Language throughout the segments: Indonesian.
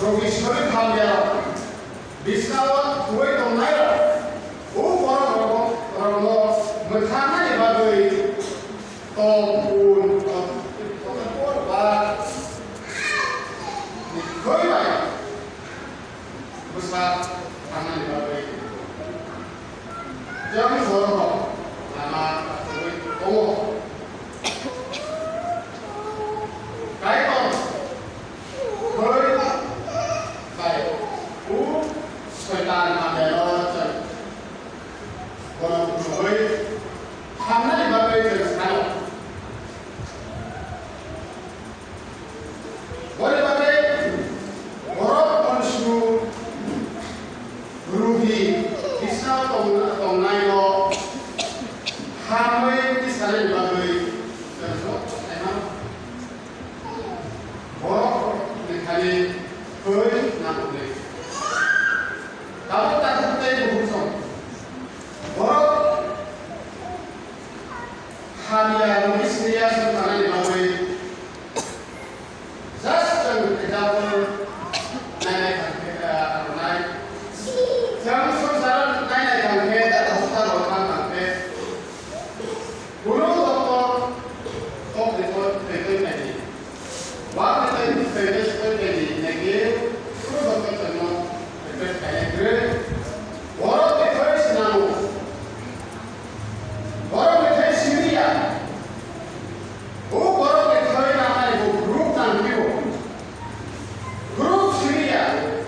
여기 서리 파면 비싸워 두의 동나요. 오 뭐라고 못하는 이바의 또운 또와 거의 봐요. 무슨 하는 이바의 정서로 아마 오 가이도 거의 가이 우 설단 하면은 저 뭐는 거의 하나님 앞에 살아 원래 여러 번수 그룹이 이스라엘 동나이로 하나의 이스라엘 앞에 그래서 뭐라고 하니 거의 나오네. 나도 따뜻한 때 무슨 뭐라고 하미야 이스라엘 선하나님 앞에 자스정 대답을 나의 관계가 나의 장소사람 나의 관계가 없다고 하는데 물어도 또 되겠네. 와는 되겠을 내게 풀어도 되는 그래 워럭에 털시나무 워럭에 털시리야 오 워럭에 털이나마이고 그룹 남기고 그룹 시리야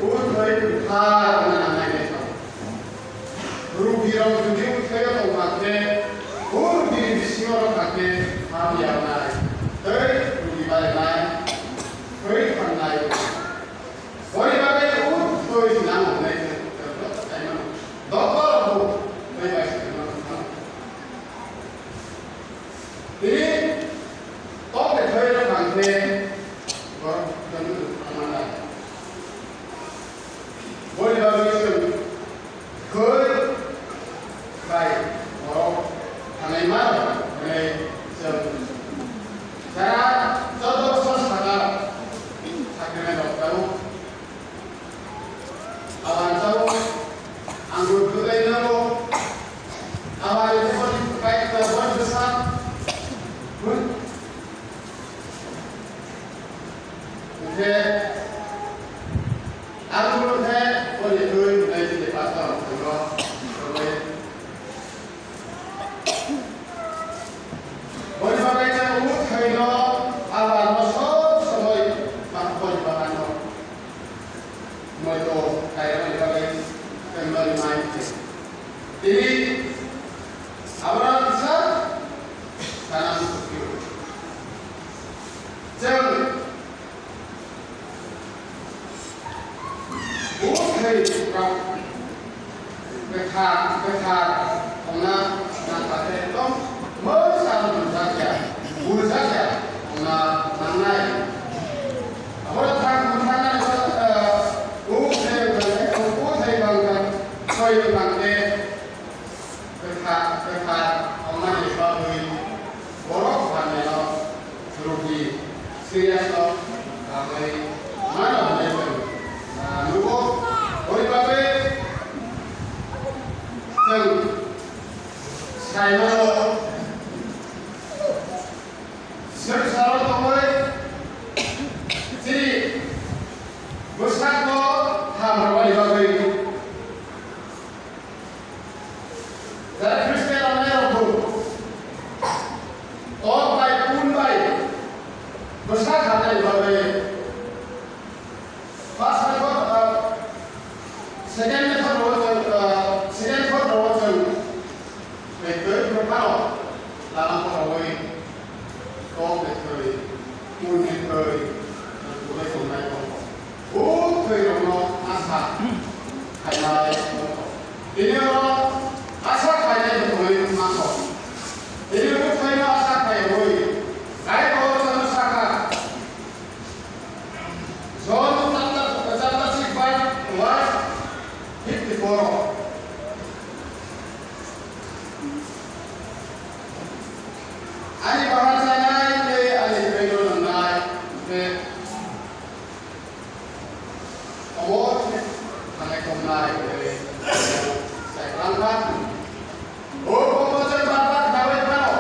오 털이 다 나나이에서 그룹이랑 그게 털여도 맞대 오 미리 시어로 갖게 마음이야 나이 털 그룹이 말나이 거의 만나요. 머리박에 옷 보이지 않는 내 너꺼라고 거의 말씀드리면 이 떡에 저희를 강태 저는 만나 머리박에 있으면 거의 가이 하나의 말 자 저도 서사가 사귀어졌다고 아반자고 안구 그대로 아바이 대본 가이드 원드사 문 이제 아무런데 원이 그 내지에 봤다 그거 머리박에 있는 우타이로 아바노 서서히 막버리 바하노 뭐또 다이어를 이렇게 member mind. Ini apa bisa tanam suku. Jangan bukan kau berhak orang nak pakai tom bersama saja, orang nanai. Orang tak 저희 관계 엄마의 밥을 뭐라고 하면 그룹이 시리아서 거의 많은 내용 그리고 우리 밥에 좀 삶으로 살아도 거의 지 무사고 함으로 우리 밥에 Dari Kristen Amerika, और भाई पूर्ण भाई, बसका खाना ही बाबे, फर्स्ट में तो सेकंड में तो रोज एक तो एक खाओ, लाना को रोई, तो एक पूर्ण एक पूरे सोना को, वो कोई रोनो आशा, खाना इन्हें आशा खाने में कोई मांगो इन्हें वो कोई ना आशा खाए कोई गाय को समझा का जोन तब सिख बार वार हिट दिखोरो आने बाहर जाना है ले आने पेड़ों लंगाए पे komnai saya langkah. Oh, pembaca bapak gawe kau.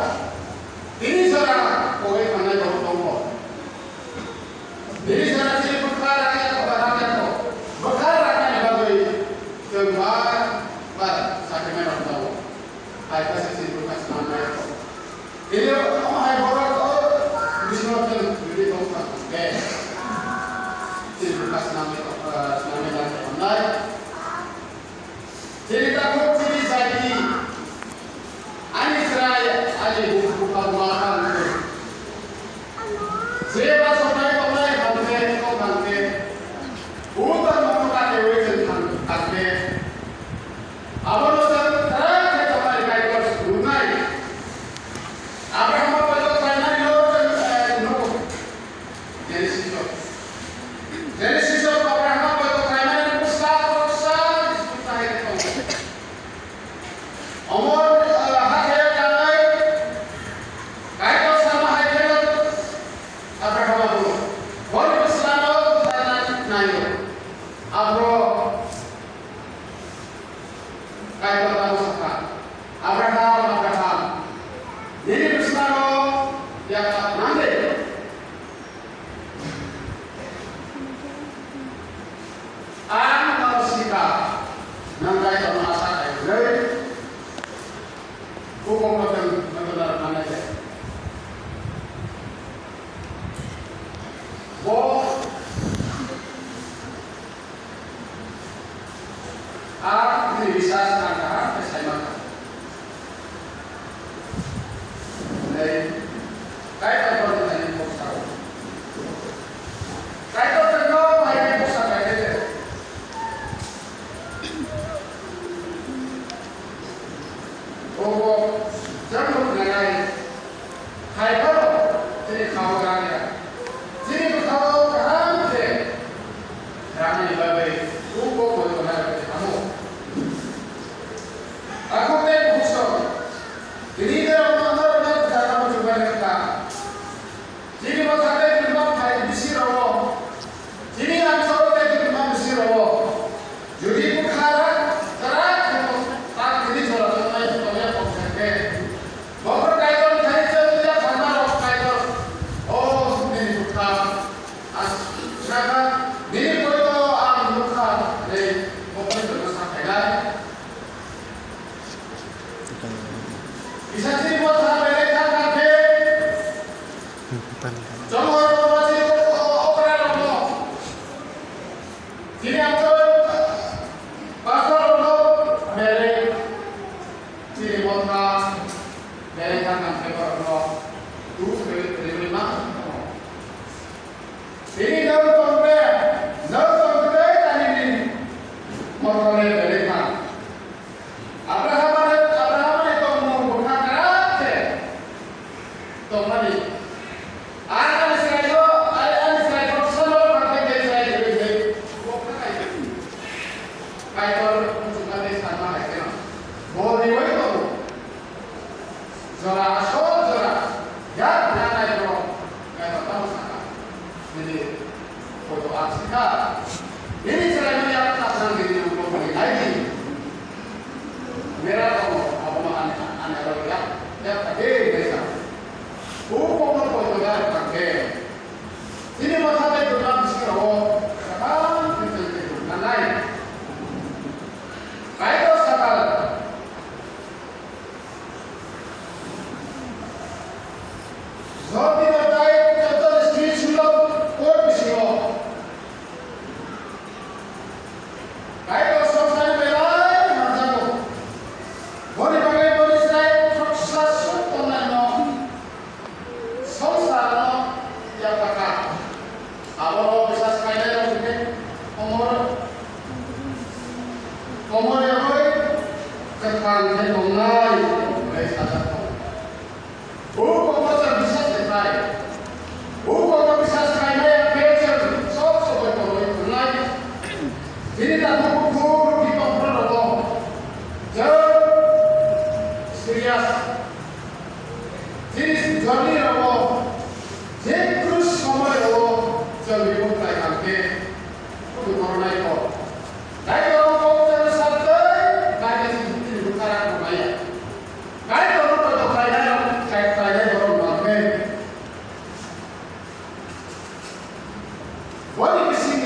Ini saudara, kowe mana jauh tonggo. Ini saudara sini perkara yang kebarangnya kau. Perkara yang bagai gemar bar sakit merah tahu. Hai kasih sini bekas nama kau. Ini hai borak kau. Bismillah jadi kau tak. Sini bekas nama dan online. Jadi takut sini saya ani seraya aje buka makan itu. Siapa sampai online bangke. Bukan membuka dewi tentang bangke. Abang dosen terang kita balik kait kos dunai. Abraham apa itu karena dia nunggu. Jadi sisok Abraham apa itu karena dia pusat disebut saya itu. Omor Jadi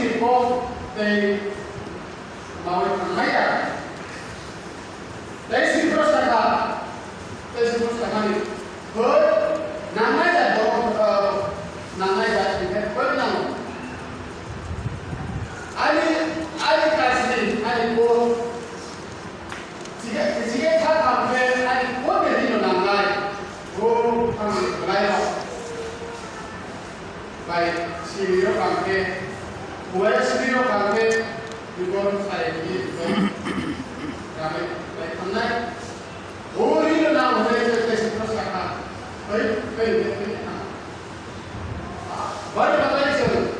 sini kok dari mau bermain. Dari sini terus ni. Ber namanya namanya kita bernama. Ali kasih ali ko jika tak sampai ali ko beri namanya. Oh kami belajar. Baik sini kami, buat sini kami juga saya ini kami baik kenal. Oh ini nama saya terus kakak. Baik. Baru bagai itu.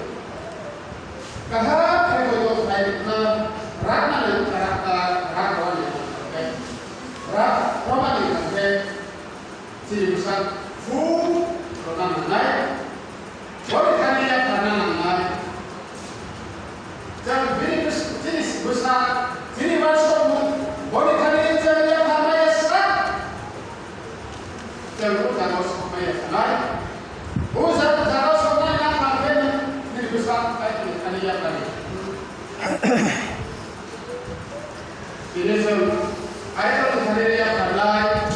Kahar kalau baik kenal rana dan karakter rawan yang baik. Rawan yang baik. Jadi besar full orang naik. Boleh kali ya karena naik. Jangan jenis besar. Jadi masuk boleh kali jangan yang namanya serat. Jangan kalau supaya naik. Usah kalau supaya nak makan jadi besar kayak kali ya kali. Ini semua. Ayat kali ya kali.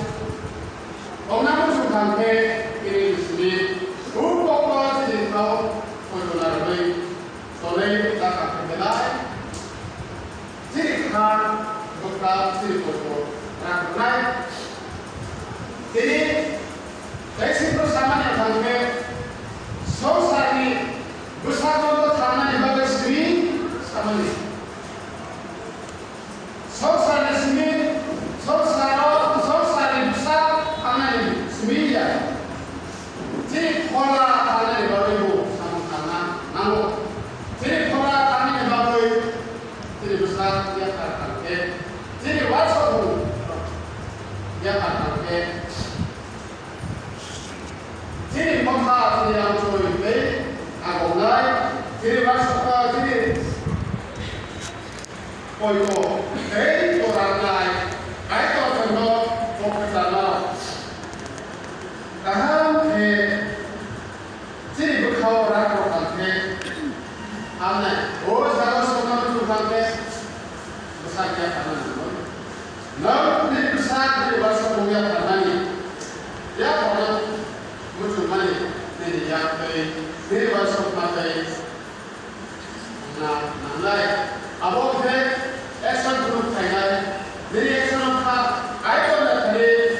Orang musuh kampe ini sini. Upah jadi kau kotoran bayi. Soleh tak akan belai. Jadi kan bekal jadi kotor. Ramai. Jadi dari situ sama yang kampe. Sosari besar kotor tanah yang bagai sini sama ni. Sosari sini. Sosari besar tanah ini. Sembilan. Jadi pola tanah di bawah ibu sama tanah namun. Jadi pola tanah di bawah ibu jadi besar dia akan jadi wasok dia akan jadi mengkal yang cuy agak naik jadi wasok jadi koyo orang naik itu contoh pertama. Kaham jadi berkau rakyat kante, ane, oh kalau semua itu kante besar dia kanan, lalu ini besar dari bahasa Buya kanannya, ya kalau muncul mana, ini yang dari bahasa Buya, nah, lain, abang action dulu kayaknya, dari action apa, ayo dari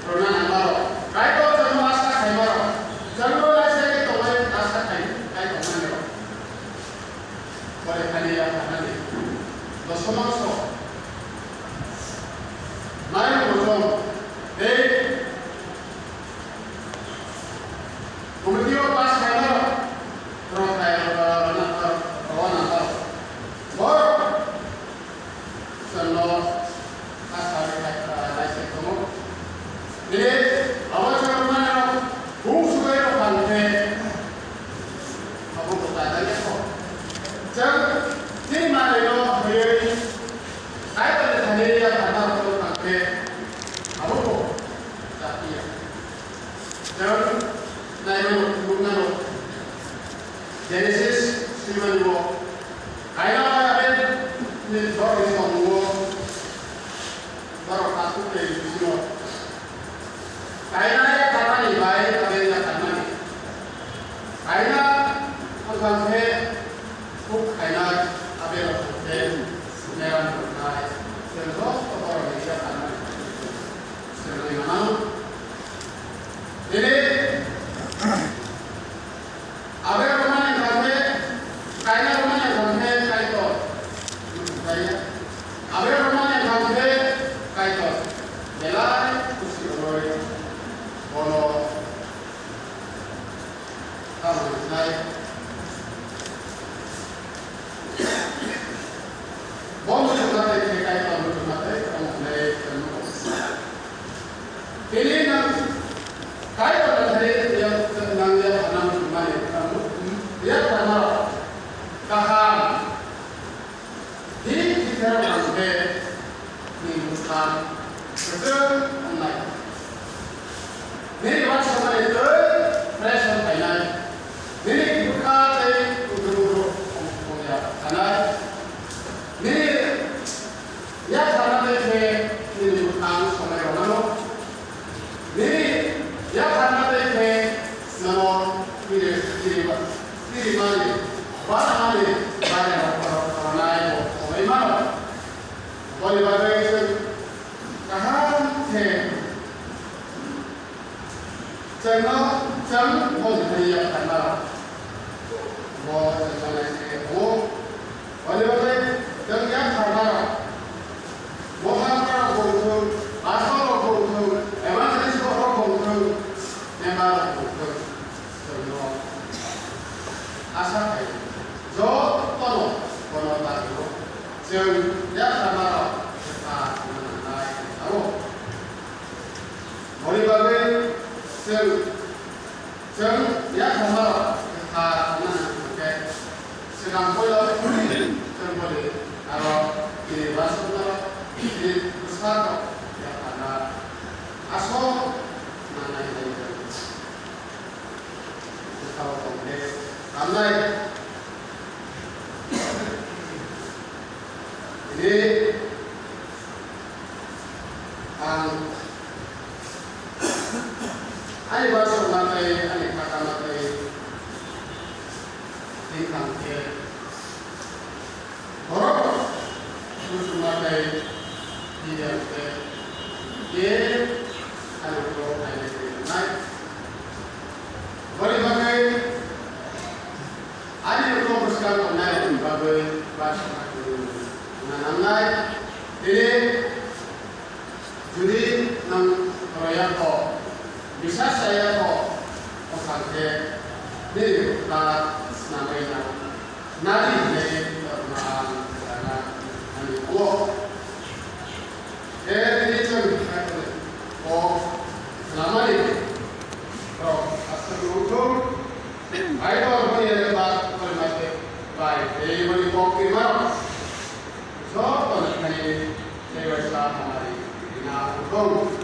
Rona Nambaro. Kaito jangan asa kaimaro. Jangan asa itu boleh asa kaito mana? Boleh kali ya mana? Dosomaso. Mari Molsom. Kemudian pas kaimaro. Terus kaimaro mana? Bor. Seno asa kaito kamu. Jadi awak cakap mana? Bukan yang pantai. Aku bertanya kok. Jadi mana yang hari? Saya pada hari yang mana aku pantai. Aku tak iya. Jadi naik bukan Genesis 7:2. Ayat apa? Ini soal ini ngomong. Baru aku dari sini. Kaina ya karena ni baik, tapi ya karena ni. Kaina bukan buk kaina abel neran berkai. Sebab orang Indonesia karena sebab yang mana? Jadi abel rumah yang karena kaina rumah yang karena kaito. Kaya abel rumah yang karena kaito. Belai kursi orang. Kalau kamu naik, bom juga naik kayak kamu juga naik kamu. Ini nak kayak orang hari yang senang dia anak cuma kamu dia karena kaham. Di kita orang di Muslim betul naik. Ini bahasa mana itu? Fresh and final. Ini bukan dari guru-guru जों याफ्रामाराव जेब्ला मोननाय आरो मनि बागै जों याफ्रामाराव जेब्ला मोननाय सिगां पहिलाव जों बोलि आरो ini basutna ini besar ya ada aso mana ini kalau kompleks ramai ini ani basut nanti ani kata nanti di kantor orang terus memakai dia ada pro ada naik boleh pakai ada pro bersekarang naik bagai bahasa dengan naik jadi nang proyek kok bisa saya kok pakai ini tak namanya nari dari ini selama ini asal usul ayo orang yang lebat bermata baik ini kopi marah so kalau ini dewasa hari ini